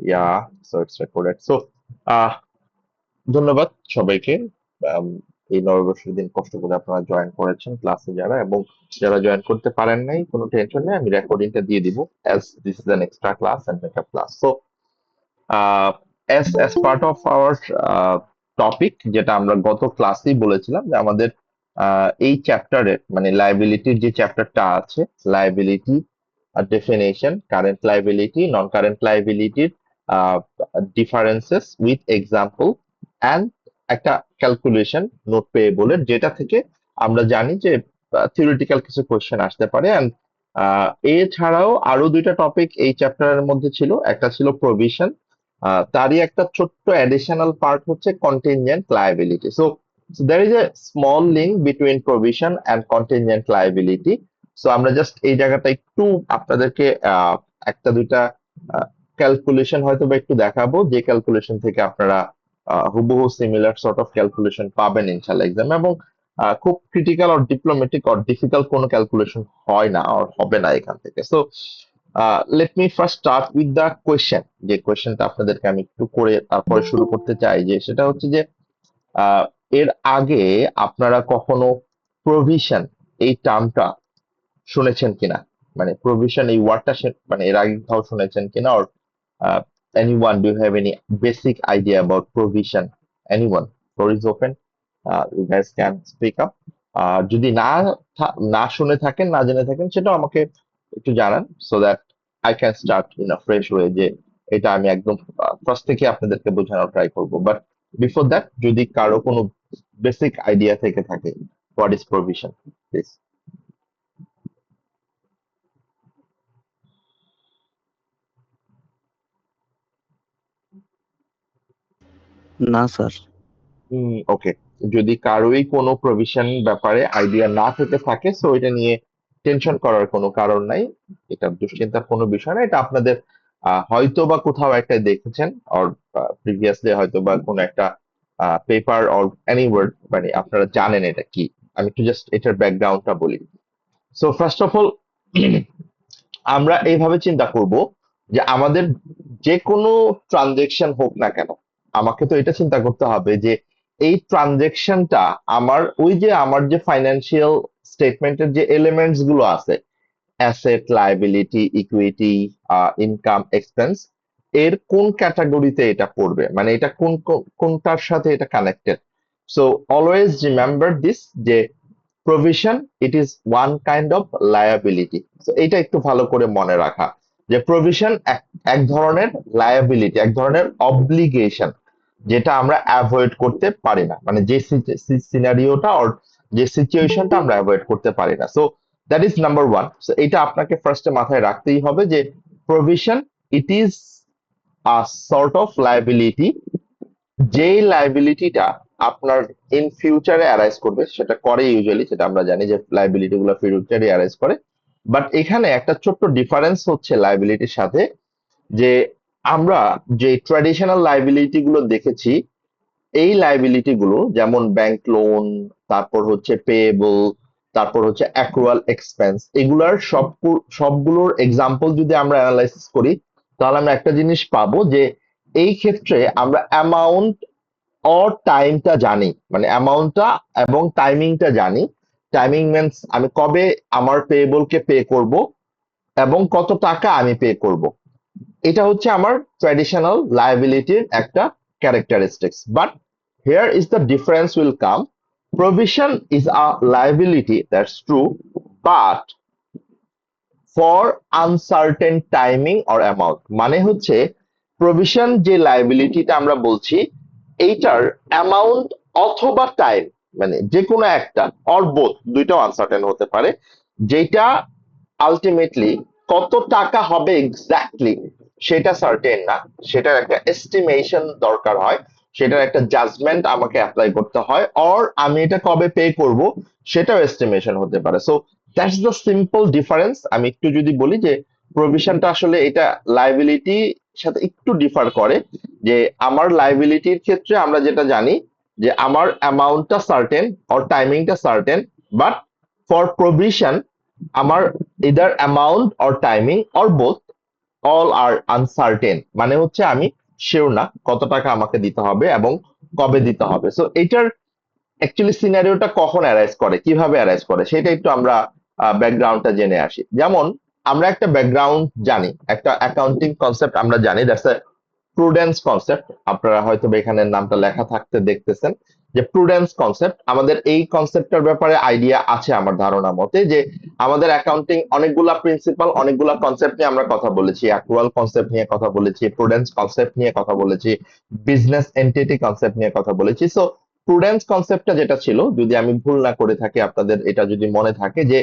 Yeah so it's recorded so ধন্যবাদ সবাইকে। আম, এই নববর্ষের দিন কষ্ট করে আপনারা জয়েন করেছেন ক্লাসে যারা, এবং যারা জয়েন করতে পারেন নাই কোনো টেনশন নেই, আমি রেকর্ডিংটা দিয়ে দিব as this is an extra class and makeup class. So as part of our topic, যেটা আমরা গত ক্লাসেই বলেছিলাম যে আমাদের এই চ্যাপ্টারের মানে লাইবিলিটির যে চ্যাপ্টারটা আছে, liability definition, current liability, non current লাইবিলিটির ডিফারেন্সেস উইথ এক্সাম্পল অ্যান্ড একটা ক্যালকুলেশন নোট পেয়েবলের, যেটা থেকে আমরা জানি যে থিওরিটিক্যাল কিছু কোয়েশ্চেন আসতে পারে। অ্যান্ড এছাড়াও আরো দুইটা টপিক এই চ্যাপ্টারের মধ্যে ছিল, একটা ছিল প্রভিশন, তারই একটা ছোট্ট অ্যাডিশনাল পার্ট হচ্ছে contingent liability. So there is a small link between provision and contingent liability. So আমরা জাস্ট এই জায়গাটা একটু আপনাদেরকে একটা দুইটা ক্যালকুলেশন হয়তো বা একটু দেখাবো, যে ক্যালকুলেশন থেকে আপনারা হুবহু সিমিলার সর্ট অফ ক্যালকুলেশন পাবেন ইনশাল্লাহ এক্সামে। এবং খুব critical or diplomatic or difficult কোনো ক্যালকুলেশন হয় না আর হবে না এখান থেকে। So let me first start with the question. যে কোয়েশ্চেনটা আপনাদেরকে আমি একটু করে তারপরে শুরু করতে চাই, যে সেটা হচ্ছে যে আহ, এর আগে আপনারা কখনো প্রভিশন এই টার্মটা শুনেছেন কিনা, মানে প্রভিশন এই ওয়ার্ডটা মানে এর আগে কোথাও শুনেছেন কিনা, or anyone, do you have any basic idea about provision? Anyone? Floor is open. You guys can speak up. যদি না শুনে থাকেন, না জেনে থাকেন, সেটাও আমাকে একটু জানান, so that I can start in a fresh way, যে এটা আমি একদম ফার্স্ট থেকে আপনাদেরকে বোঝানোর ট্রাই করব। বাট বিফোর দ্যাট, যদি কারো কোনো বেসিক আইডিয়া থেকে থাকে, হোয়াট ইজ প্রভিশন, প্লিজ। না স্যার। ওকে, যদি কারোই কোনো প্রভিশন ব্যাপারে আইডিয়া না থেকে থাকে, সো এটা নিয়ে টেনশন করার কোনো কারণ নাই, এটা দুশ্চিন্তার কোনো বিষয় না। এটা আপনাদের হয়তো বা কোথাও একটা দেখেছেন, অর প্রিভিয়াসলি হয়তো বা কোনো একটা পেপার অর এনি ওয়ার্ড, মানে আপনারা জানেন এটা কি। আমি একটু জাস্ট এটার ব্যাকগ্রাউন্ডটা বলি। সো ফার্স্ট অফ অল, আমরা এইভাবে চিন্তা করব যে আমাদের যে কোনো ট্রানজেকশন হোক না কেন, আমাকে তো এটা চিন্তা করতে হবে যে এই ট্রানজেকশনটা আমার যে ফাইন্যান্সিয়াল স্টেটমেন্টের যে এলিমেন্টস গুলো আছে, asset, liability, equity, income, expense, এর কোন ক্যাটাগরিতে এটা পড়বে, মানে এটা কোনটার সাথে এটা connected. So always remember this, যে provision it is one kind of liability. তো এটা একটু ভালো করে মনে রাখা, যে প্রভিশন এক ধরনের লায়াবিলিটি, এক ধরনের অব্লিগেশন, যেটা আমরা অ্যাভয়েড করতে পারি না, মানে যে সিনারিওটা অর যে সিচুয়েশনটা আমরা অ্যাভয়েড করতে পারি না। So that is number one. So এটা আপনাকে ফার্স্টে মাথায় রাখতেই হবে, যে provision it is a sort of liability, যেই লাইবিলিটিটা আপনার ইন ফিউচারে অ্যারাইজ করবে, সেটা করে ইউজুয়ালি, সেটা আমরা জানি যে লাইবিলিটি গুলো ফিউচারে অ্যারাইজ করে। বাট এখানে একটা ছোট্ট ডিফারেন্স হচ্ছে লাইবিলিটির সাথে, যে আমরা যে ট্র্যাডিশনাল লাইবিলিটি গুলো দেখেছি, এই লাইবিলিটি গুলো যেমন ব্যাংক লোন, তারপর হচ্ছে পেয়েবল, তারপর হচ্ছে অ্যাক্রুয়াল এক্সপেন্স, এগুলার সবগুলোর এক্সাম্পল যদি আমরা অ্যানালাইসিস করি, তাহলে আমরা একটা জিনিস পাবো, যে এই ক্ষেত্রে আমরা অ্যামাউন্ট অর টাইমটা জানি, মানে অ্যামাউন্টটা এবং টাইমিংটা জানি। টাইমিং মিনস আমি কবে আমার পেয়েবল কে পে করব এবং কত টাকা আমি পে করব। এটা হচ্ছে আমার ট্র্যাডিশনাল লায়াবিলিটির একটা characteristics. But here is the difference will come. Provision is a liability, that's true, but for uncertain timing or amount. মানে হচ্ছে প্রভিশন যে লায়াবিলিটিটা আমরা বলছি, এইটার অ্যামাউন্ট অথবা টাইম, মানে যে কোনো একটা অর বোথ, দুইটাও আনসার্টেন হতে পারে, যেটা আলটিমেটলি কত টাকা হবে এক্স্যাক্টলি সেটা সার্টেন না, সেটার একটা এস্টিমেশন দরকার হয়, সেটার একটা জাজমেন্ট আমাকে অ্যাপ্লাই করতে হয়, অর আমি এটা কবে পে করব সেটাও এস্টিমেশন হতে পারে। So that's the simple difference. আমি একটু যদি বলি যে প্রভিশনটা আসলে এটা লাইবিলিটি সাথে একটু ডিফার করে, যে আমার লাইবিলিটির ক্ষেত্রে আমরা যেটা জানি যে আমার অ্যামাউন্টটা সার্টেন অর টাইমিংটা সার্টেন, বাট ফর প্রভিশন আমার either amount or timing or both all are uncertain, মানে হচ্ছে আমি শিওর না কত টাকা আমাকে দিতে হবে এবং কবে দিতে হবে। সো এটার অ্যাকচুয়ালি সিনারিওটা কখন অ্যারাইজ করে, কিভাবে অ্যারাইজ করে, সেটা একটু আমরা ব্যাকগ্রাউন্ডটা জেনে আসি। যেমন আমরা একটা ব্যাকগ্রাউন্ড জানি, একটা অ্যাকাউন্টিং কনসেপ্ট আমরা জানি, দ্যাটস প্রুডেন্স কনসেপ্ট। আপনারা হয়তো বা এখানে নামটা লেখা থাকতে দেখতেছেন যে প্রুডেন্স কনসেপ্ট। আমাদের এই কনসেপ্টের ব্যাপারে আইডিয়া আছে আমার ধারণা মতে, যে আমাদের অ্যাকাউন্টিং অনেকগুলা প্রিন্সিপাল, অনেকগুলা কনসেপ্ট নিয়ে আমরা কথা বলেছি। অ্যাক্রুয়াল কনসেপ্ট নিয়ে কথা বলেছি, প্রুডেন্স কনসেপ্ট নিয়ে কথা বলেছি, বিজনেস এন্টিটি কনসেপ্ট নিয়ে কথা বলেছি। সো প্রুডেন্স কনসেপ্টটা যেটা ছিল, যদি আমি ভুল না করে থাকি, আপনাদের এটা যদি মনে থাকে, যে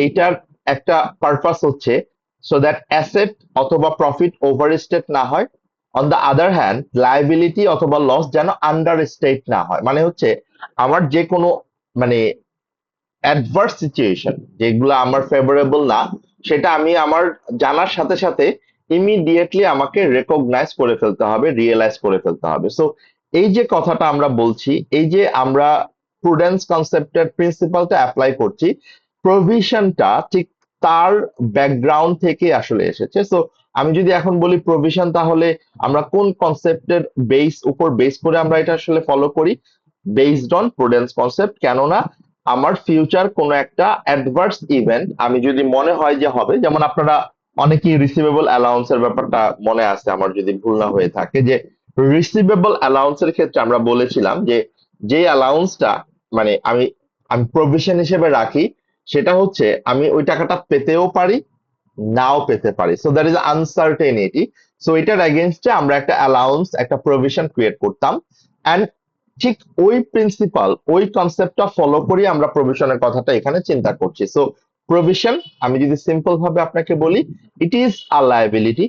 এইটার একটা পারপাস হচ্ছে সো দ্যাট অ্যাসেট অথবা প্রফিট ওভার স্টেট না হয়, on the other hand liability অথবা লস যেন আন্ডার স্টেট না হয়। মানে হচ্ছে আমার যে কোনো মানে অ্যাডভার্স সিচুয়েশন যেগুলো আমার ফেভারেবল না, সেটা আমি আমার জানার সাথে সাথে ইমিডিয়েটলি আমাকে রেকগনাইজ করে ফেলতে হবে, রিয়েলাইজ করে ফেলতে হবে। সো এই যে কথাটা আমরা বলছি, এই যে আমরা প্রুডেন্স কনসেপ্টের প্রিন্সিপালটা অ্যাপ্লাই করছি, প্রভিশনটা ঠিক তার ব্যাকগ্রাউন্ড থেকে আসলে এসেছে। সো আমি যদি এখন বলি প্রভিশন, তাহলে আমরা কোন কনসেপ্টের উপর বেস করে আমরা এটা আসলে ফলো করি? Based on prudence concept. কেননা আমার ফিউচার কোনো একটা অ্যাডভার্স ইভেন্ট আমি যদি মনে হয় যে হবে, যেমন আপনারা অনেকেই রিসিভেবল অ্যালাউন্সের ব্যাপারটা মনে আছে আমার যদি ভুল না হয়ে থাকে, যে রিসিভেবল অ্যালাউন্সের ক্ষেত্রে আমরা বলেছিলাম যে যে অ্যালাউন্সটা মানে আমি আমি প্রভিশন হিসেবে রাখি, সেটা হচ্ছে আমি ওই টাকাটা পেতেও পারি, নাও পেতে পারি। So that is uncertainty. So এটার এগেনস্টে আমরা একটা অ্যালাউন্স, একটা প্রভিশন ক্রিয়েট করতাম। অ্যান্ড ঠিক ওই প্রিন্সিপাল, ওই কনসেপ্টটা ফলো করি আমরা প্রভিশনের কথাটা এখানে চিন্তা করছি। সো প্রভিশন, আমি যদি সিম্পল ভাবে আপনাকে বলি, it is a liability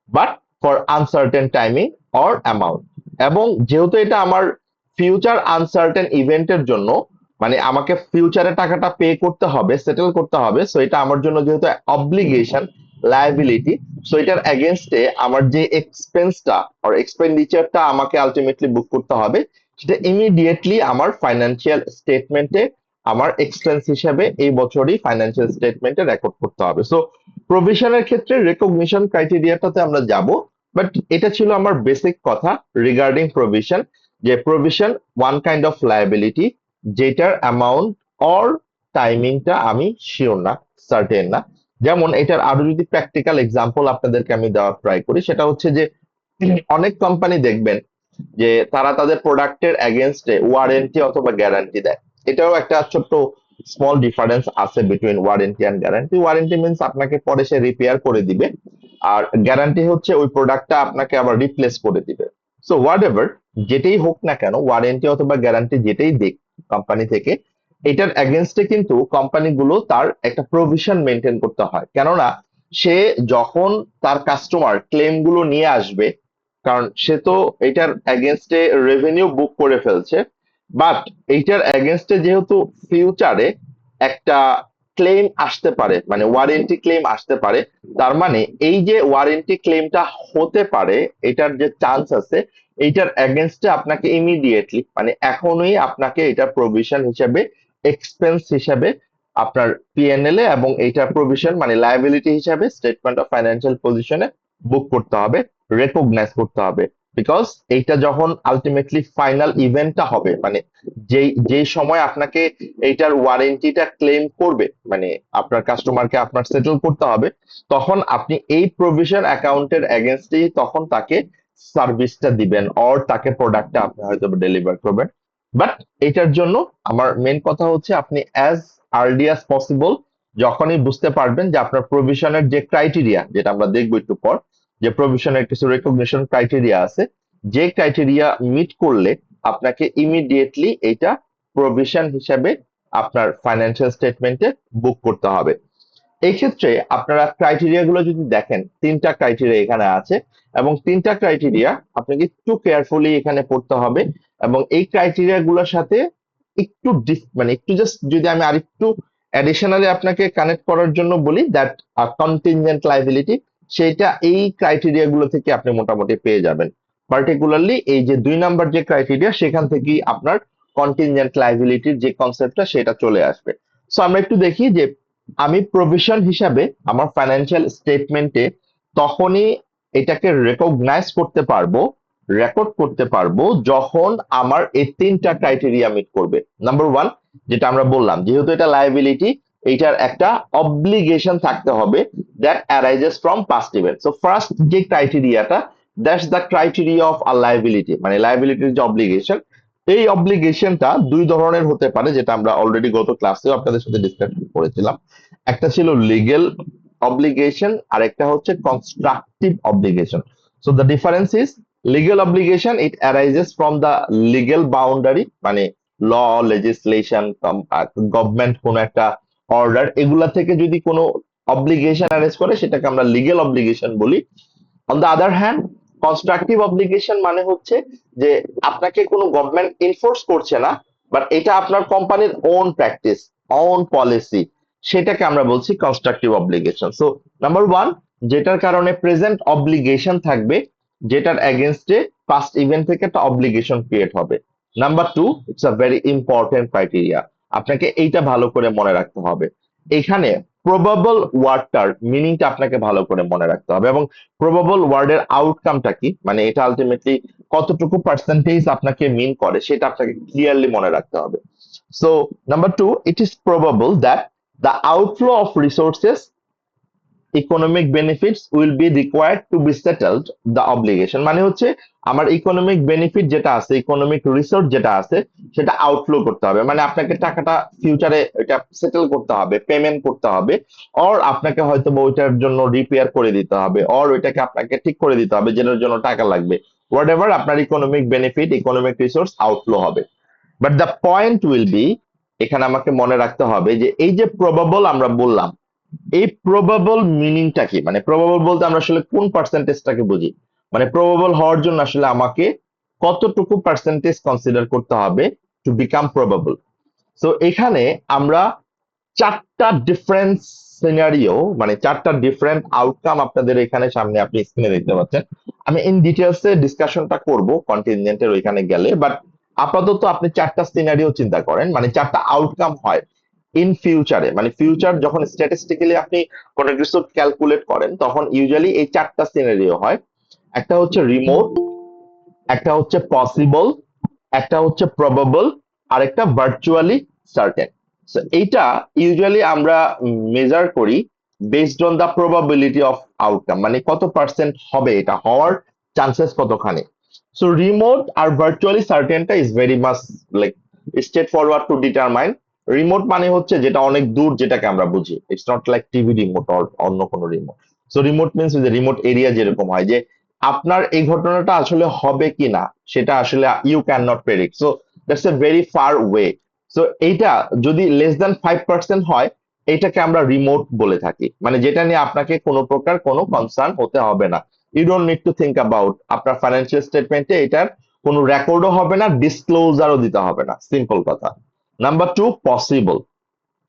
but for uncertain timing or amount. এবং যেহেতু এটা আমার ফিউচার আনসার্টেন ইভেন্টের জন্য, মানে আমাকে ফিউচারে টাকাটা পে করতে হবে, সেটেল করতে হবে, সো এটা আমার জন্য যেহেতু অব্লিগেশন, লায়াবিলিটি, সো এটার এগেনস্টে আমার যে এক্সপেন্সটা আর এক্সপেন্ডিচারটা আমাকে আলটিমেটলি বুক করতে হবে, সেটা ইমিডিয়েটলি আমার ফাইন্যান্সিয়াল স্টেটমেন্টে আমার এক্সপেন্স হিসেবে এই বছরই ফাইন্যান্সিয়াল স্টেটমেন্টে রেকর্ড করতে হবে। সো প্রভিশনের ক্ষেত্রে রেকগনিশন ক্রাইটেরিয়াটাতে আমরা যাব, বাট এটা ছিল আমার বেসিক কথা রিগার্ডিং প্রভিশন, যে provision one kind of liability, যেটার অ্যামাউন্ট অর টাইমিংটা আমি শিওর না, সার্টেন না। যেমন এটার আরো যদি প্র্যাকটিক্যাল এক্সাম্পল আপনাদেরকে আমি দেওয়ার ট্রাই করি, সেটা হচ্ছে যে অনেক কোম্পানি দেখবেন যে তারা তাদের প্রোডাক্টের এগেনস্টে ওয়ারেন্টি অথবা গ্যারান্টি দেয়। এটাও একটা ছোট্ট স্মল ডিফারেন্স আছে between warranty and guarantee. Warranty means আপনাকে পরে সে রিপেয়ার করে দিবে, আর গ্যারান্টি হচ্ছে ওই প্রোডাক্টটা আপনাকে আবার রিপ্লেস করে দিবে। সো হোয়াট এভার, যেটাই হোক না কেন, ওয়ারেন্টি অথবা গ্যারান্টি যেটাই দিক কোম্পানি থেকে, এটার এগেনস্টে কিন্তু কোম্পানিগুলো তার একটা প্রভিশন মেনটেন করতে হয়। কেননা সে যখন তার কাস্টমার ক্লেম গুলো নিয়ে আসবে, কারণ সে তো এটার এগেনস্টে রেভিনিউ বুক করে ফেলছে, বাট এইটার এগেনস্টে যেহেতু ফিউচারে একটা ক্লেম আসতে পারে, মানে ওয়ারেন্টি ক্লেম আসতে পারে, তার মানে এই যে ওয়ারেন্টি ক্লেমটা হতে পারে, এটার যে চান্স আছে, এইটার এগেনস্টে আপনাকে ইমিডিয়েটলি, মানে এখনই আপনাকে এটা প্রভিশন হিসেবে, এক্সপেন্স হিসেবে আপনার পিএনএল এ, এবং এইটার প্রভিশন মানে লায়াবিলিটি হিসাবে স্টেটমেন্ট অফ ফাইন্যান্সিয়াল পজিশনে বুক করতে হবে, রেকগনাইজ করতে হবে। বিকজ এইটা যখন আলটিমেটলি ফাইনাল ইভেন্টটা হবে, মানে যেই যেই সময় আপনাকে এইটার ওয়ারেন্টিটা ক্লেম করবে, মানে আপনার কাস্টমারকে আপনার সেটেল করতে হবে, তখন আপনি এই প্রভিশন অ্যাকাউন্টের এগেনস্টেই তখন তাকে সার্ভিসটা দিবেন, অর তাকে প্রোডাক্টটা আপনি হয়তো ডেলিভার করবেন। বাট এটার জন্য আমার মেন কথা হচ্ছে আপনি অ্যাজ আর্লি অ্যাজ পসিবল যখনই বুঝতে পারবেন যে আপনার প্রভিশনের যে ক্রাইটেরিয়া, যেটা আমরা দেখবো একটু পর, যে প্রভিশনের কিছু রেকগনিশন ক্রাইটেরিয়া আছে, যে ক্রাইটেরিয়া মিট করলে আপনাকে ইমিডিয়েটলি এটা প্রভিশন হিসেবে আপনার ফাইন্যান্সিয়াল স্টেটমেন্টে বুক করতে হবে। এই ক্ষেত্রে আপনারা ক্রাইটেরিয়া গুলো যদি দেখেন, তিনটা ক্রাইটেরিয়া এখানে আছে, এবং তিনটা ক্রাইটেরিয়া আপনাকে একটু কেয়ারফুলি এখানে পড়তে হবে। এবং এই ক্রাইটেরিয়া গুলোর সাথে একটু মানে একটু জাস্ট যদি আমি আরেকটু অ্যাডিশনালি আপনাকে কানেক্ট করার জন্য বলি, দ্যাট কন্টিনজেন্ট লাইবিলিটি, সেটা এই ক্রাইটেরিয়া গুলো থেকে আপনি মোটামুটি পেয়ে যাবেন। পার্টিকুলারলি এই যে 2 নাম্বার যে ক্রাইটেরিয়া, সেখান থেকেই আপনার কন্টিনজেন্ট লাইবিলিটির যে কনসেপ্টটা সেটা চলে আসবে। সো আমরা একটু দেখি যে আমি প্রভিশন হিসাবে আমার ফাইন্যান্সিয়াল স্টেটমেন্টে তখনই এটাকে রেকগনাইজ করতে পারবো, রেকর্ড করতে পারবো, যখন আমার এই তিনটা ক্রাইটেরিয়া মিট করবে। নাম্বার ওয়ান, যেটা আমরা বললাম, যেহেতু এটা লায়াবিলিটি, এইটার একটা অব্লিগেশন থাকতে হবে that arises from past event. So first যে ক্রাইটেরিয়াটা, that's the criteria of a liability, মানে লায়াবিলিটির যে অব্লিগেশন, এই অব্লিগেশনটা দুই ধরনের হতে পারে, যেটা আমরা অলরেডি গত ক্লাসেও আপনাদের সাথে ডিসকাস করেছিলাম। একটা ছিল লিগেল obligation আর একটা হচ্ছে constructive obligation. So the difference is legal obligation, it arises from the legal boundary, মানে law, legislation, গভর্নমেন্ট কোন একটা অর্ডার, এগুলা থেকে যদি কোনো obligation arise করে সেটাকে আমরা legal obligation বলি। On the other hand, constructive obligation মানে হচ্ছে যে আপনাকে কোনো গভর্নমেন্ট ইনফোর্স করছে না, বাট এটা আপনার কোম্পানির ওন প্র্যাকটিস, ওন পলিসি, সেটাকে আমরা বলছি constructive obligation. So number one, যেটার কারণে প্রেজেন্ট অব্লিগেশন থাকবে, যেটার এগেনস্টে পাস্ট ইভেন্ট থেকে একটা অব্লিগেশন ক্রিয়েট হবে। Number two, it's a very important criteria, আপনাকে এইটা ভালো করে মনে রাখতে হবে। এখানে প্রবাবল ওয়ার্ডটার মিনিংটা আপনাকে ভালো করে মনে রাখতে হবে, এবং প্রবাবল ওয়ার্ডের আউটকামটা কি, মানে এটা আলটিমেটলি কতটুকু পার্সেন্টেজ আপনাকে মিন করে, সেটা আপনাকে ক্লিয়ারলি মনে রাখতে হবে। So number two, it is probable that the outflow of resources, economic benefits will be required to be settled the obligation, মানে হচ্ছে আমার ইকোনমিক বেনিফিট যেটা আছে, ইকোনমিক রিসোর্স যেটা আছে, সেটা আউটফ্লো করতে হবে, মানে আপনাকে টাকাটা ফিউচারে এটা সেটেল করতে হবে, পেমেন্ট করতে হবে, অর আপনাকে হয়তো ওইটার জন্য রিপেয়ার করে দিতে হবে, অর ওইটাকে আপনাকে ঠিক করে দিতে হবে, যেটার জন্য টাকা লাগবে। হোয়াট এভার আপনার economic benefit, economic resource outflow হবে। But the point will be, এখানে আমাকে মনে রাখতে হবে যে এই যে প্রবাবল আমরা বললাম, এই প্রবাবল মিনিংটা কি, মানে প্রবাবল বলতে আমরা আসলে কোন পার্সেন্টেজটাকে বুঝি, মানে প্রবাবল হওয়ার জন্য আসলে আমাকে কতটুকু পার্সেন্টেজ কনসিডার করতে হবে টু বিকাম প্রবাবল। সো এখানে আমরা চারটা ডিফারেন্ট সিনারিও, মানে চারটা ডিফারেন্ট আউটকাম আপনাদের এখানে সামনে আপনি স্ক্রিনে দেখতে পাচ্ছেন। আমি ইন ডিটেলস এ ডিসকাশনটা করব কন্টিনজেন্টের ওইখানে গেলে, বাট আপাতত আপনি চারটা সিনারিও চিন্তা করেন, মানে চারটা আউটকাম হয় ইন ফিউচারে, মানে ফিউচার যখন স্ট্যাটিস্টিক্যালি আপনি কোনো কিছু ক্যালকুলেট করেন, তখন ইউজুয়ালি এই চারটা সিনারিও হয়। একটা হচ্ছে রিমোট, একটা হচ্ছে পসিবল, একটা হচ্ছে প্রবাবল, আর একটা ভার্চুয়ালি সার্টেন। সো এইটা ইউজুয়ালি আমরা মেজার করি based on the probability of outcome, মানে কত পার্সেন্ট হবে, এটা হওয়ার চান্সেস কতখানি। সো রিমোট আর ভার্চুয়ালি সার্টেনটা is very much like straightforward to determine. Remote মানে হচ্ছে যেটা অনেক দূর, যেটাকে আমরা বুঝি, it's not like TV remote or অন্য কোনো রিমোট। সো রিমোট মিনস যে রিমোট এরিয়া যেরকম হয়, যে আপনার এই ঘটনাটা আসলে হবে কি না সেটা আসলে you can not predict, so that's a very far way. সো এইটা যদি লেস দ্যান 5% হয়, এটাকে আমরা রিমোট বলে থাকি, মানে যেটা নিয়ে আপনাকে কোনো প্রকার কোনো কনসার্ন হতে হবে না। You don't need to think about, আপনার ফাইন্যান্সিয়াল স্টেটমেন্টে এটার কোনো রেকর্ডও হবে না, ডিসক্লোজারও দিতে হবে না, সিম্পল কথা। Number two, possible.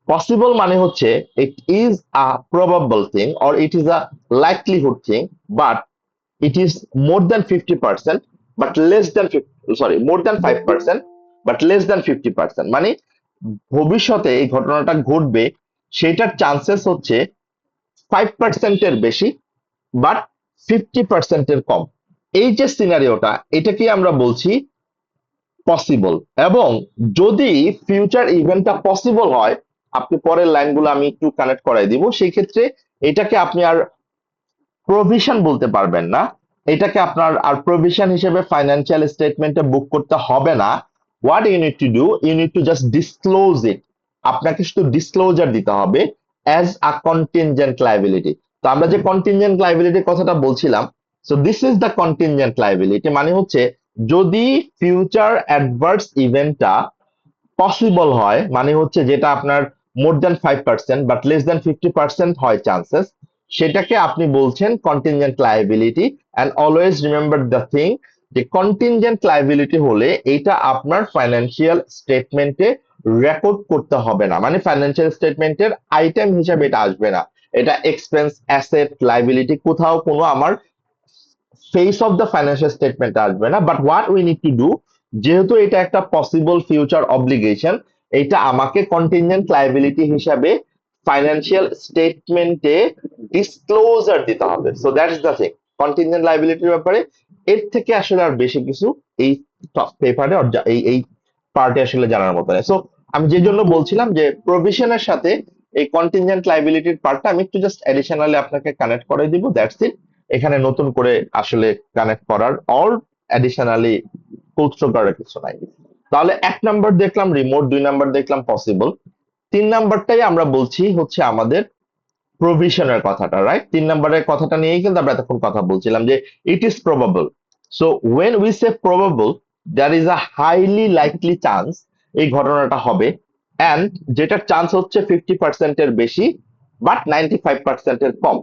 পসিবল মানে হচ্ছে it is a probable thing or it is a likelihood thing, but it is more than 50% but less than 50, sorry, more than 5% but less than 50%, মানে ভবিষ্যতে এই ঘটনাটা ঘটবে সেটার চান্সেস হচ্ছে 5% বেশি, বাট 50% কম। এই যে সিনারিওটা, এটাকে আমরা বলছি পসিবল। এবং যদি ফিউচার ইভেন্টটা পসিবল হয়, আপনি পরের লাইনগুলো আমি একটু কানেক্ট করাই দিব, সেই ক্ষেত্রে এটাকে আপনি আর প্রভিশন বলতে পারবেন না, এটাকে আপনার আর প্রভিশন হিসেবে ফাইন্যান্সিয়াল স্টেটমেন্টে বুক করতে হবে না। What you need to do, you need to just disclose it, আপনাকে শুধু ডিসক্লোজার দিতে হবে অ্যাজ আ কন্টিনজেন্ট লায়াবিলিটি। তো আমরা যে কন্টিনজেন্ট লায়াবিলিটির কথাটা বলছিলাম, so this is the contingent liability, মানে হচ্ছে যদি ফিউচার অ্যাডভার্স ইভেন্টটা পসিবল হয়, মানে হচ্ছে যেটা আপনার more than 5% but less than 50% হয় চান্সেস, সেটাকে আপনি বলছেন contingent liability. And always remember the thing, যে কন্টিনজেন্ট লায়াবিলিটি হলে এটা আপনার ফাইন্যান্সিয়াল স্টেটমেন্টে রেকর্ড করতে হবে না, মানে ফাইন্যান্সিয়াল স্টেটমেন্টের আইটেম হিসাবে এটা আসবে না, এটা এক্সপেন্স, অ্যাসেট, লায়াবিলিটি কোথাও কোনো আমার face of the financial statement আসবে না। But what we need to do, যেহেতু এটা একটা পসিবল ফিউচার অব্লিগেশন, এটা আমাকে কন্টিনজেন্ট লায়াবিলিটি হিসাবে ফাইন্যান্সিয়াল স্টেটমেন্টে ডিসক্লোজার দিতে হবে। So that's the thing contingent লাইবিলিটির ব্যাপারে। এর থেকে আসলে আর বেশি কিছু এই পেপারে এই পার্টে আসলে জানার মতো নেই। সো আমি যে জন্য বলছিলাম যে প্রভিশনের সাথে এই কন্টিনজেন্ট লাইবিলিটির পার্টটা আমি একটু জাস্ট এডিশনালি আপনাকে কানেক্ট করে দিব, দ্যাটস ইট। এখানে নতুন করে আসলে কানেক্ট করার অর অ্যাডিশনালি কোড করার কিছু নাই। তাহলে 1 নাম্বার দেখলাম রিমোট, 2 নাম্বার দেখলাম পসিবল, 3 নাম্বারটাই আমরা বলছি হচ্ছে আমাদের প্রভিশনের কথাটা, রাইট? 3 নাম্বারের কথাটা নিয়েই কিন্তু আমরা এতক্ষণ কথা বলছিলাম যে it is probable. So when we say probable, there is a highly likely chance এই ঘটনাটা হবে, অ্যান্ড যেটার চান্স হচ্ছে 50%-এর বেশি বাট 95%-এর কম।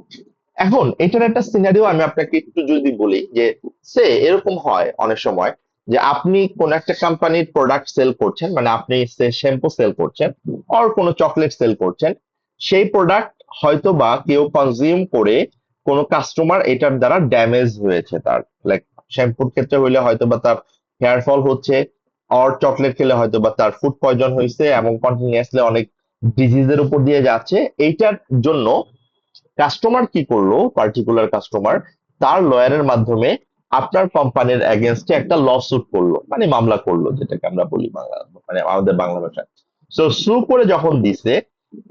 এখন এটার একটা সিনারিও আমি আপনাকে একটু যদি বলি যে সে এরকম হয় অনেক সময় যে আপনি কোন একটা কোম্পানির প্রোডাক্ট সেল করছেন, মানে আপনি শ্যাম্পু সেল করছেন আর কোনো চকলেট সেল করছেন, সেই প্রোডাক্ট হয়তো বা কেউ কনজিউম করে কোনো কাস্টমার এটার দ্বারা ড্যামেজ হয়েছে, তার লাইক শ্যাম্পুর ক্ষেত্রে হইলে হয়তো বা তার হেয়ার ফল হচ্ছে, আর চকলেট খেলে হয়তো বা তার ফুড পয়জন হয়েছে এবং কন্টিনিউয়াসলি অনেক ডিজিজের উপর দিয়ে যাচ্ছে। এইটার জন্য কাস্টমার কি করলো, পার্টিকুলার কাস্টমার তার লয়ারের মাধ্যমে আপনার কোম্পানির এগেনস্টে একটা লসুট করলো, মানে মামলা করলো, যেটাকে আমরা বলি বাংলা, মানে আমাদের বাংলা ভাষায়। সো সু করে যখন দিছে,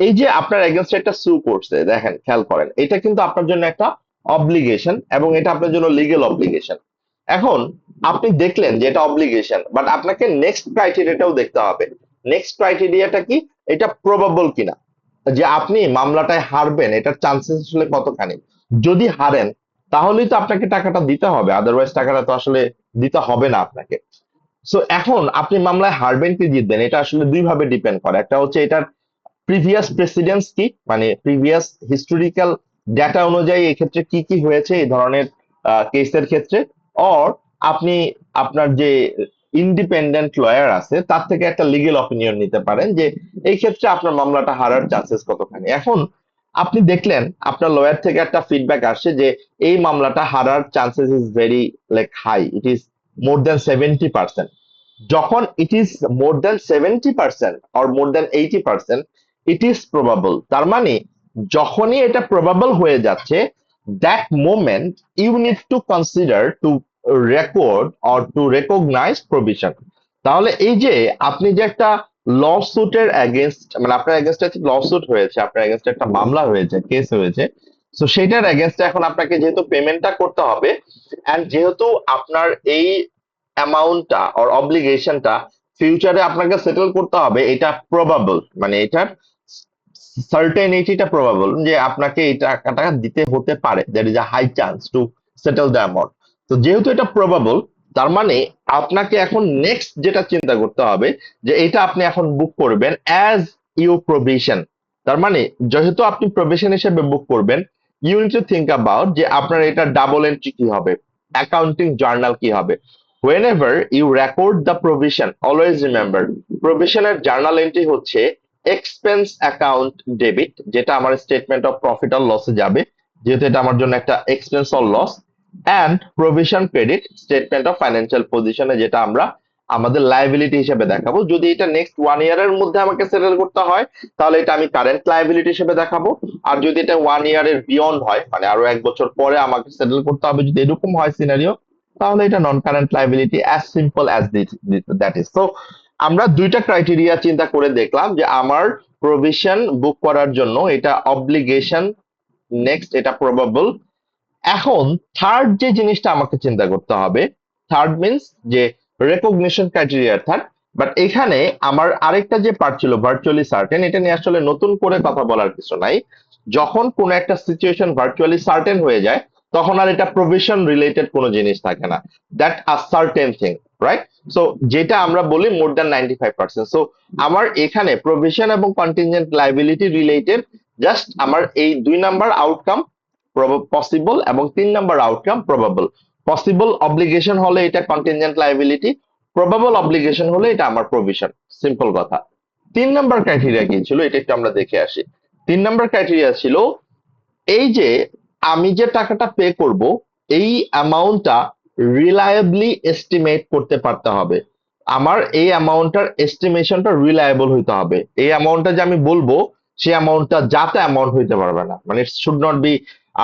এই যে আপনার এগেনস্টে একটা সু করছে, দেখেন খেয়াল করেন, এটা কিন্তু আপনার জন্য একটা অব্লিগেশন এবং এটা আপনার জন্য লিগেল অব্লিগেশন। এখন আপনি দেখলেন যে এটা অব্লিগেশন, বাট আপনাকে নেক্সট ক্রাইটেরিয়াটাও দেখতে হবে। নেক্সট ক্রাইটেরিয়াটা কি? এটা প্রবাবল কিনা, যে আপনি মামলাটায় হারবেন এটার চান্সেস আসলে কতখানি। যদি হারেন তাহলেই তো আপনাকে টাকাটা দিতে হবে, আদারওয়াইজ টাকাটা তো আসলে দিতে হবে না আপনাকে। সো এখন আপনি মামলায় হারবেন কি জিতবেন, এটা আসলে দুই ভাবে ডিপেন্ড করে। একটা হচ্ছে এটার প্রিভিয়াস প্রেসিডেন্স কি, মানে প্রিভিয়াস হিস্টোরিক্যাল ডেটা অনুযায়ী এক্ষেত্রে কি কি হয়েছে এই ধরনের কেসের ক্ষেত্রে, অর আপনি আপনার যে ইন্ডিপেন্ডেন্ট লয়ার আছে তার থেকে একটা লিগেল অপিনিয়ন নিতে পারেন যে এই ক্ষেত্রে আপনার মামলাটা হারার চান্সেস কতখানি। এখন আপনি দেখলেন আপনার লয়ার থেকে একটা ফিডব্যাক আসছে যে এই মামলাটা হারার chances is very like high, it is more than 70%। যখন it is more than 70% or more than 80%, it is probable. তার মানে যখনই এটা প্রবাবল হয়ে যাচ্ছে, that moment you need to consider to record or to recognise provision. তাহলে এই যে আপনি যে একটা লসুটের এগেনস্ট, মানে আপনার এগেনস্টে লসুট হয়েছে, আপনার এগেনস্টে একটা মামলা হয়েছে, কেস হয়েছে, তো সেটার এগেনস্টে এখন আপনাকে যেহেতু পেমেন্টটা করতে হবে, এন্ড যেহেতু আপনার এই অ্যামাউন্টটা অর অব্লিগেশনটা ফিউচারে আপনাকে সেটেল করতে হবে, এটা প্রবাবল, মানে এটার সার্টেনিটিটা প্রবাবল যে আপনাকে এই টাকাটা দিতে হতে পারে, that is a high chance to settle the amount. তো যেহেতু এটা প্রবাবল, তার মানে আপনাকে এখন নেক্সট যেটা চিন্তা করতে হবে যে এটা আপনি এখন বুক করবেন অ্যাজ ইউ প্রভিশন। তার মানে যেহেতু আপনি প্রভিশন হিসেবে বুক করবেন, you need to think about যে আপনার এটা ডাবল এন্ট্রি কি হবে, অ্যাকাউন্টিং জার্নাল কি হবে। whenever you record the provision, always remember প্রভিশনের জার্নাল এন্ট্রি হচ্ছে এক্সপেন্স অ্যাকাউন্ট ডেবিট, যেটা আমার স্টেটমেন্ট অফ প্রফিট আর লসে যাবে, যেহেতু এটা আমার জন্য একটা expense or loss, and provision credit statement of financial পজিশনে, যেটা আমরা আমাদের লাইবিলিটি হিসেবে দেখাবো। যদি এটা নেক্সট 1 ইয়ারের মধ্যে আমাকে সেটেল করতে হয় তাহলে এটা আমি কারেন্ট লাইবিলিটি হিসেবে দেখাবো, আর যদি এটা 1 ইয়ারের বিয়ন্ড হয়, মানে আরো 1 বছর পরে আমাকে সেটেল করতে হবে, যদি এরকম হয় সিনারিও, তাহলে এটা নন current liability, as simple as that is. তো আমরা দুইটা ক্রাইটেরিয়া চিন্তা করে দেখলাম যে আমার প্রভিশন বুক করার জন্য এটা অব্লিগেশন, নেক্সট এটা প্রবাবল। এখন থার্ড যে জিনিসটা আমাকে চিন্তা করতে হবে, থার্ড মিন্স যে রেকগনিশন ক্রাইটেরিয়া থার্ড। বাট এখানে আমার আরেকটা যে পার্ট ছিল ভার্চুয়ালি সার্টেন, এটা নিয়ে আসলে নতুন করে কথা বলার কিছু নাই। যখন কোন একটা সিচুয়েশন ভার্চুয়ালি সার্টেন হয়ে যায় তখন আর এটা প্রভিশন রিলেটেড কোনো জিনিস থাকে না, that a certain thing, right? So যেটা আমরা বলি মোর দ্যান 95%। সো আমার এখানে প্রভিশন এবং কন্টিনজেন্ট লাইবিলিটি রিলেটেড জাস্ট আমার এই 2 নাম্বার আউটকাম পসিবল এবং 3 number outcome probable. Possible obligation হলে এটা কন্টিনজেন্ট লাইবিলিটি, প্রবাবল অব্লিগেশন হলে এটা আমার প্রভিশন, সিম্পল কথা। 3 নাম্বার ক্রাইটেরিয়া কি ছিল এটা একটু আমরা দেখে আসি। 3 নাম্বার ক্রাইটেরিয়া ছিল এই যে আমি যে টাকাটা পে করব এই অ্যামাউন্টটা রিলায়েবলি এস্টিমেট করতে পারতে হবে। আমার এই অ্যামাউন্টটার এস্টিমেশনটা রিলায়েবল হইতে হবে। এই অ্যামাউন্টটা যে আমি বলবো সে অ্যামাউন্টটা যাতে অ্যামাউন্ট হইতে পারবে না, মানে ইট শুড নট বি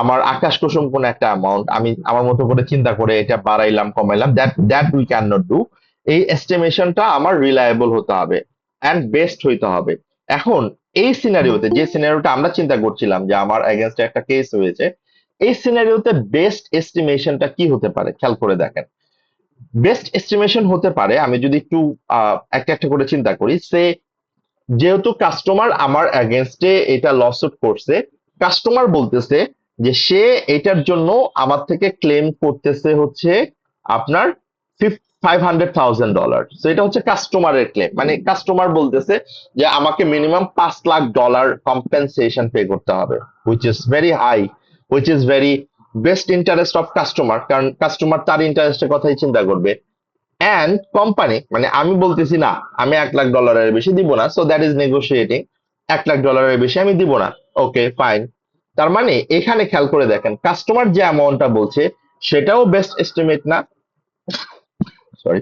আমার আকাশ কুসুম কোন একটা অ্যামাউন্ট আমি আমার মতো করে চিন্তা করে এটা বাড়াইলাম কমাইলাম, that that we can not do. এই এস্টিমেশনটা আমার রিলায়েবল হতে হবে অ্যান্ড বেস্ট হইতে হবে। এখন এই সিনারিওতে, যে সিনারিওটা আমরা চিন্তা করছিলাম যে আমার এগেনস্টে একটা কেস হয়েছে, এই সিনারিওতে বেস্ট এস্টিমেশনটা কি হতে পারে খেয়াল করে দেখেন। বেস্ট এস্টিমেশন হতে পারে, আমি যদি একটু একটা একটা করে চিন্তা করি, সে যেহেতু কাস্টমার আমার এগেনস্টে এটা লসুট করছে, কাস্টমার বলতেছে যে সে এটার জন্য আমার থেকে ক্লেম করতেছে হচ্ছে আপনার $500,000। তো এটা হচ্ছে কাস্টমারের ক্লেম, মানে কাস্টমার বলতেছে যে আমাকে মিনিমাম $5 লাখ কম্পেনসেশন পে করতে হবে, which is very high, which is very best interest of customer, কারণ কাস্টমার তার ইন্টারেস্টের কথাই চিন্তা করবে। অ্যান্ড কোম্পানি, মানে আমি বলতেছি না আমি $1 লাখ বেশি দিব না, so that is negotiating, $1 lakh বেশি আমি দিব না, ওকে ফাইন। তার মানে এখানে খেয়াল করে দেখেন কাস্টমার যে অ্যামাউন্টটা বলছে সেটাও বেস্ট এস্টিমেট না, সরি,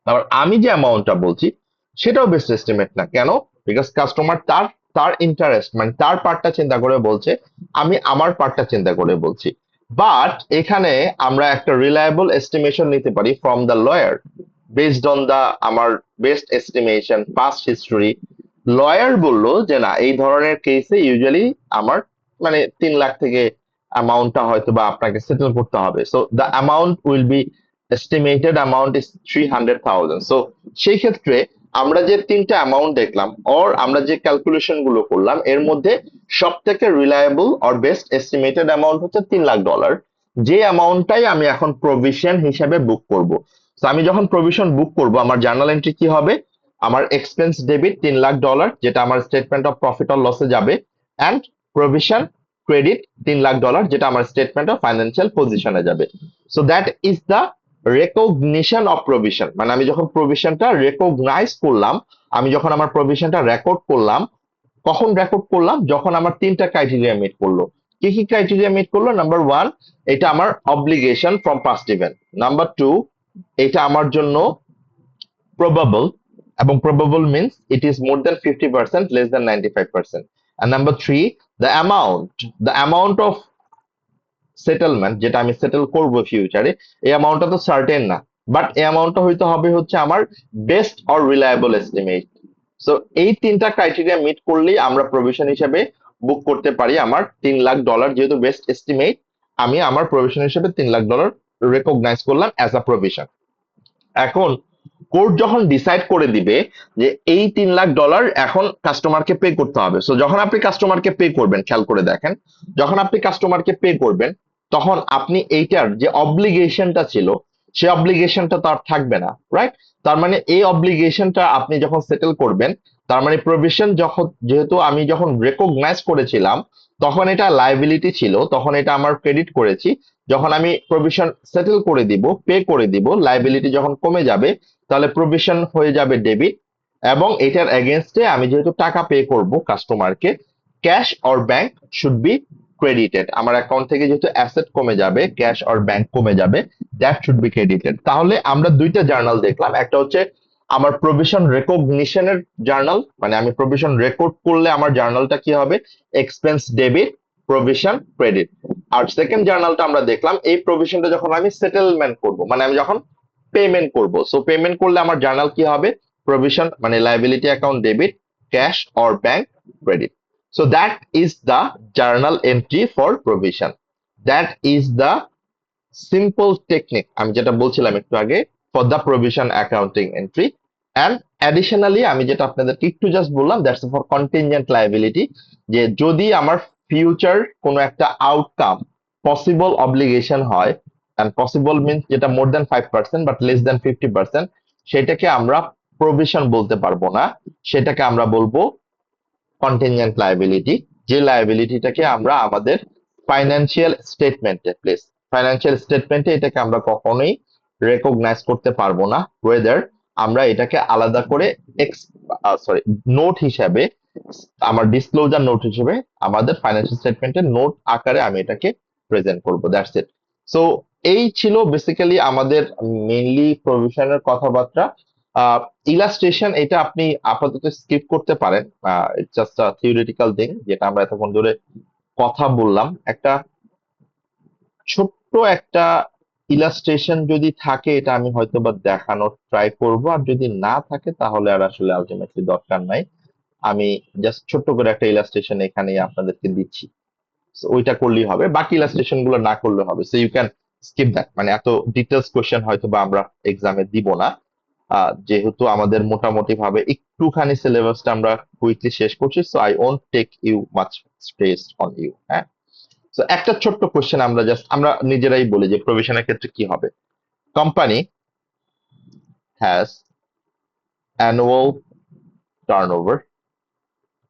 আবার আমি যে অ্যামাউন্টটা বলছি সেটাও বেস্ট এস্টিমেট না। কেন? বিকজ কাস্টমার তার তার ইন্টারেস্ট মানে তার পার্টটা চিন্তা করে বলছে, আমি আমার পার্টটা চিন্তা করে বলছি। বাট এখানে আমরা একটা রিলায়েবল এস্টিমেশন নিতে পারি from the lawyer based on the আমার best estimation past history. Lawyer বললো যে না এই ধরনের কেসে ইউজুয়ালি আমার মানে 3 লাখ থেকে অ্যামাউন্টটা হয়তো বা আপনাকে সেটেল করতে হবে, so the amount will be estimated amount is 300,000। So সেই ক্ষেত্রে আমরা যে তিনটা অ্যামাউন্ট দেখলাম অর আমরা যে ক্যালকুলেশন গুলো করলাম এর মধ্যে সব থেকে reliable or best estimated amount হচ্ছে $3 লাখ, যে অ্যামাউন্টটাই আমি এখন প্রভিশন হিসেবে বুক করব। তো আমি যখন প্রভিশন বুক করব আমার জার্নাল এন্ট্রি কি হবে, আমার এক্সপেন্স ডেবিট $3 লাখ যেটা আমার স্টেটমেন্ট অফ প্রফিট অর লসে যাবে, অ্যান্ড প্রভিশন ক্রেডিট $3 লাখ যেটা আমার স্টেটমেন্ট অফ ফাইন্যান্সিয়াল পজিশনে যাবে। So that is the recognition of provision, মানে আমি যখন প্রভিশনটা রেকগনাইজ করলাম, আমি যখন আমার প্রভিশনটা রেকর্ড করলাম, কখন রেকর্ড করলাম, যখন আমার তিনটা ক্রাইটেরিয়া মিট করলো। কি কি ক্রাইটেরিয়া মিট করলো? নাম্বার ওয়ান, এটা আমার obligation from past event. Number two, এটা আমার জন্য প্রবাবল, এবং probable means it is more than 50%, less than 95%। and number three, the amount of settlement যেটা আমি সেটেল করব ফিউচারে, এই অ্যামাউন্টটা তো সার্টেন না, বাট এই অ্যামাউন্টটা হইতে হবে হচ্ছে আমার best or reliable estimate. So এই তিনটা ক্রাইটেরিয়া মিট করলেই আমরা প্রভিশন হিসেবে বুক করতে পারি আমার $3 লাখ, যেহেতু বেস্ট এস্টিমেট আমি আমার প্রভিশন হিসেবে $3 লাখ রেকগনাইজ করলাম অ্যাজ আ প্রভিশন। এখন কোর্ট যখন ডিসাইড করে দিবে যে এই $3 লাখ এখন কাস্টমারকে পে করতে হবে, সো যখন আপনি কাস্টমারকে পে করবেন খেয়াল করে দেখেন, যখন আপনি কাস্টমারকে পে করবেন তখন আপনি এইটার যে অব্লিগেশনটা ছিল সেই অব্লিগেশনটা তো আর থাকবে না, রাইট? তার মানে এই অব্লিগেশনটা আপনি যখন সেটেল করবেন, তার মানে প্রভিশন যখন যেহেতু আমি যখন রেকগনাইজ করেছিলাম তখন এটা লাইবিলিটি ছিল, তখন এটা আমার ক্রেডিট করেছি। যখন আমি প্রভিশন সেটেল করে দিব, পে করে দিব, লাইবিলিটি যখন কমে যাবে তাহলে প্রভিশন হয়ে যাবে ডেবিট, এবং এটার এগেনস্টে আমি যেহেতু টাকা পে করব কাস্টমারকে, cash or bank should be credited. আমার অ্যাকাউন্ট থেকে যেহেতু অ্যাসেট কমে যাবে, ক্যাশ অর ব্যাংক কমে যাবে, দ্যাট শুড বি ক্রেডিটেড। তাহলে আমরা দুইটা জার্নাল দেখলাম, একটা হচ্ছে আমার প্রভিশন রেকগনিশনের জার্নাল, মানে আমি প্রভিশন রেকর্ড করলে আমার জার্নালটা কি হবে, এক্সপেন্স ডেবিট, প্রভিশন ক্রেডিট। আর সেকেন্ড জার্নালটা আমরা দেখলাম এই প্রভিশনটা যখন আমি সেটেলমেন্ট করব, মানে আমি যখন পেমেন্ট করব, সো পেমেন্ট করলে আমার জার্নাল কি হবে, প্রভিশন মানে liability account debit, cash or bank credit. So that is the journal entry for provision, that is the simple technique আমি যেটা বলছিলাম একটু আগে for the provision accounting entry. And additionally আমি যেটা আপনাদেরকে একটু জাস্ট বললাম, দ্যাটস ফর কন্টিনজেন্ট লাইবিলিটি, যে যদি আমার ফিউচার কোনো একটা আউটকাম পসিবল অব্লিগেশন হয়, অ্যান্ড পসিবল মিনস যেটা মোর দেন 5% বাট লেস দেন 50%, সেটাকে আমরা প্রভিশন বলতে পারবো না, সেটাকে আমরা বলবো কন্টিনজেন্ট লাইবিলিটি। যে লাইবিলিটিটাকে আমরা আমাদের ফাইন্যান্সিয়াল স্টেটমেন্টে প্লেস, ফাইন্যান্সিয়াল স্টেটমেন্টে এটাকে আমরা কখনোই রেকগনাইজ করতে পারবো না, ওয়েদার আমরা এটাকে আলাদা করে সরি নোট হিসাবে, আমার ডিসক্লোজার নোট হিসেবে আমাদের ফাইন্যান্সিয়াল স্টেটমেন্টের নোট আকারে আমি এটাকে প্রেজেন্ট করব, দ্যাটস ইট। সো এই ছিল বেসিক্যালি আমাদের মেইনলি প্রভিশনের কথাবার্তা। ইলাস্ট্রেশন এটা আপনি আপাতত স্কিপ করতে পারেন, it's just a theoretical thing যেটা আমরা এতক্ষণ ধরে কথা বললাম। একটা ছোট্ট একটা ইলাস্ট্রেশন যদি থাকে এটা আমি হয়তো বা দেখানোর ট্রাই করব, আর যদি না থাকে তাহলে আর আসলে আলটিমেটলি দরকার নাই। আমি জাস্ট ছোট্ট করে একটা ইলাস্ট্রেশন এখানে আপনাদেরকে দিচ্ছি। So, ওইটা করলেই হবে, বাকি ইলাস্ট্রেশন গুলো না করলে হবে। So you can skip that, মানে এত ডিটেলস কোশ্চেন হয়তো বা আমরা এক্সামে দিব না, যেহেতু আমাদের মোটামুটি ভাবে একটুখানি সিলেবাসটা আমরা কুইকলি শেষ করছি। So I won't take you much space on you. হ্যাঁ, তো একটা ছোট্ট কোশ্চেন আমরা নিজেরাই বলি যে প্রভিশনের ক্ষেত্রে কি হবে। Company has annual turnover,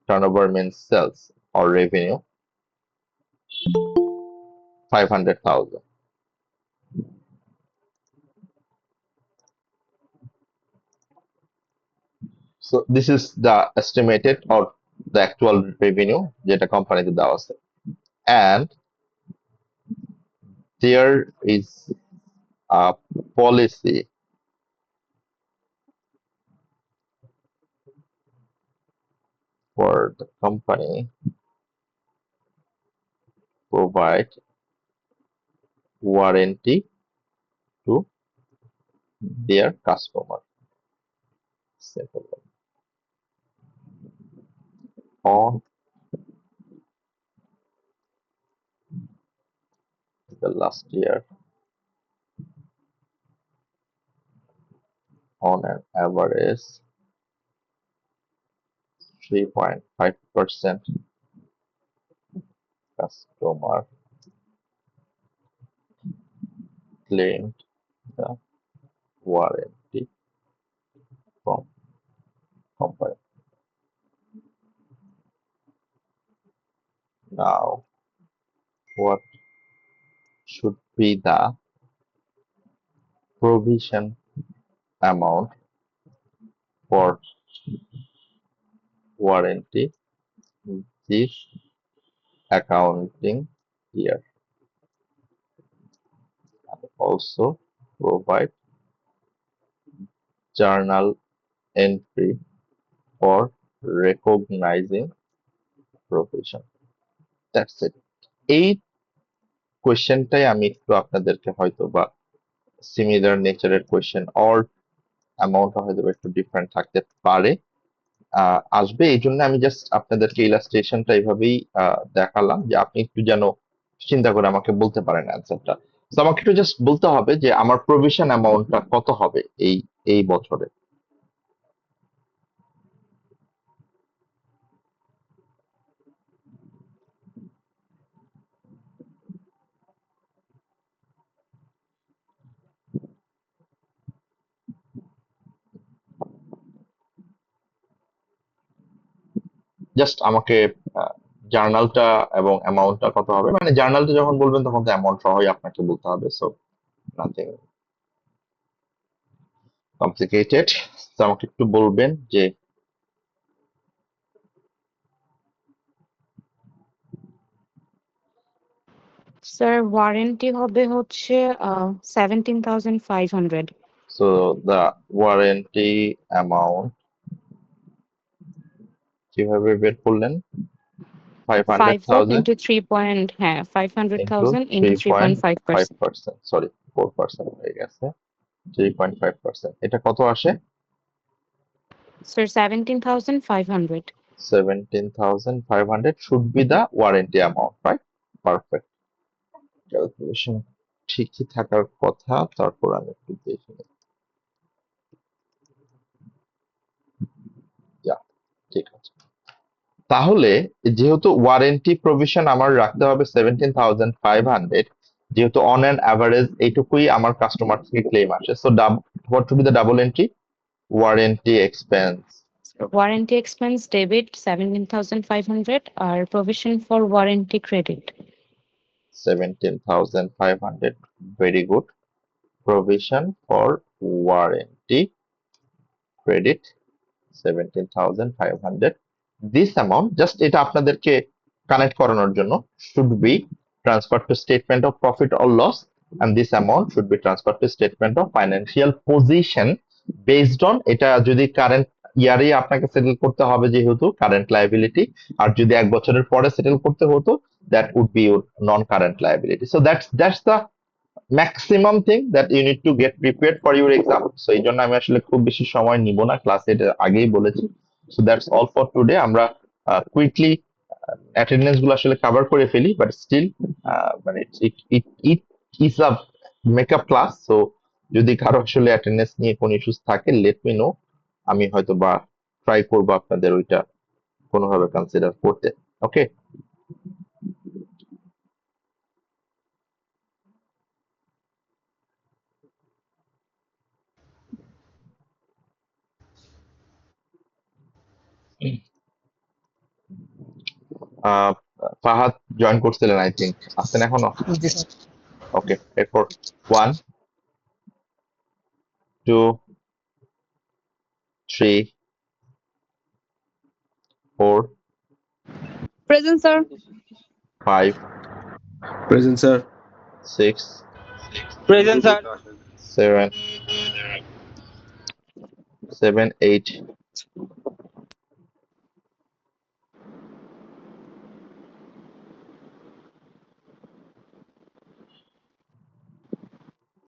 turnover means sales or revenue 500,000. So this is the estimated or the actual revenue যেটা কোম্পানিতে দেওয়া আছে, and there is a policy for the company provide warranty to their customer. Simple. On the last year, on an average 3.5% customer claimed the warranty from company. Now, what should be the provision amount for warranty this accounting year, and also provide journal entry for recognizing provision. That's it. এই কোয়েশ্চেনটাই আমি একটু আপনাদেরকে হয়তো বা similar নেচারের question, or অ্যামাউন্টটা হয়তো বা একটু ডিফারেন্ট থাকতে পারে, আসবে। এই জন্য আমি জাস্ট আপনাদেরকে ইলাস্ট্রেশনটা এইভাবেই দেখালাম যে আপনি একটু যেন চিন্তা করে আমাকে বলতে পারেন অ্যান্সারটা। তো আমাকে একটু জাস্ট বলতে হবে যে আমার প্রভিশন অ্যামাউন্টটা কত হবে এই এই বছরে। জাস্ট আমাকে জার্নালটা এবং অ্যামাউন্টটা কত হবে, মানে জার্নালটা যখন বলবেন তখন তো অ্যামাউন্ট সহই আপনাকে বলতে হবে। So nothing complicated. তো আমাকে একটু বলবেন যে স্যার ওয়ারেন্টি হবে হচ্ছে 17,500 সো দ্য ওয়ারেন্টি অ্যামাউন্ট কিভাবে বের করলেন? 5 500,000 into 3 point, হ্যাঁ into 500,000 into 3.5%। 3.5%, সরি 4% হয়ে গেছে, 3.5%। এটা কত আসে? Sir 17,500। 17,500 should be the warranty amount, right? Perfect. Calculation ঠিকই থাকার কথা, তারপর আমি একটু দেখে নিই। Yeah, ঠিক আছে। তাহলে যেহেতু ওয়ারেন্টি প্রভিশন আমার রাখতে হবে 17,500, যেহেতু অন অ্যান অ্যাভারেজ এইটুকুই আমার কাস্টমার থেকে ক্লেম আসে, so what to be the double entry? Warranty expense warranty expense debit 17,500 আর provision for warranty credit 17,500. Very good. Provision for warranty credit 17,500. This amount, just এটা আপনাদেরকে কানেক্ট করানোর জন্য, should be transferred to statement of profit or loss, and this amount should be transferred to statement of financial position based on এটা যদি current ইয়ারেই আপনাকে settle করতে হবে যেহেতু কারেন্ট লায়াবিলিটি, আর যদি 1 বছরের পরে সেটেল করতে হতো that would be your non current liability. So that's the maximum thing that you need to get prepared for your exam. So এই জন্য আমি আসলে খুব বেশি সময় নিব না, ক্লাসে এটা আগেই বলেছি। So that's all for today. আমরা কুইকলি অ্যাটেন্ডেন্স গুলো আসলে কভার করে ফেলি, বাট স্টিল মানে it is a makeup class. So যদি কারো আসলে অ্যাটেন্ডেন্স নিয়ে কোনো ইস্যুস থাকে লেট মি নো, আমি হয়তো বা ট্রাই করবো আপনাদের ওইটা কোনোভাবে কনসিডার করতে। ওকে, ফাহাদ জয়েন করছিলেন আই থিঙ্ক, আছেন এখনো? জি স্যার। ওকে, এরপর 1 2 3 4 present sir. 5 Present, sir. 6 present sir. 7 7 8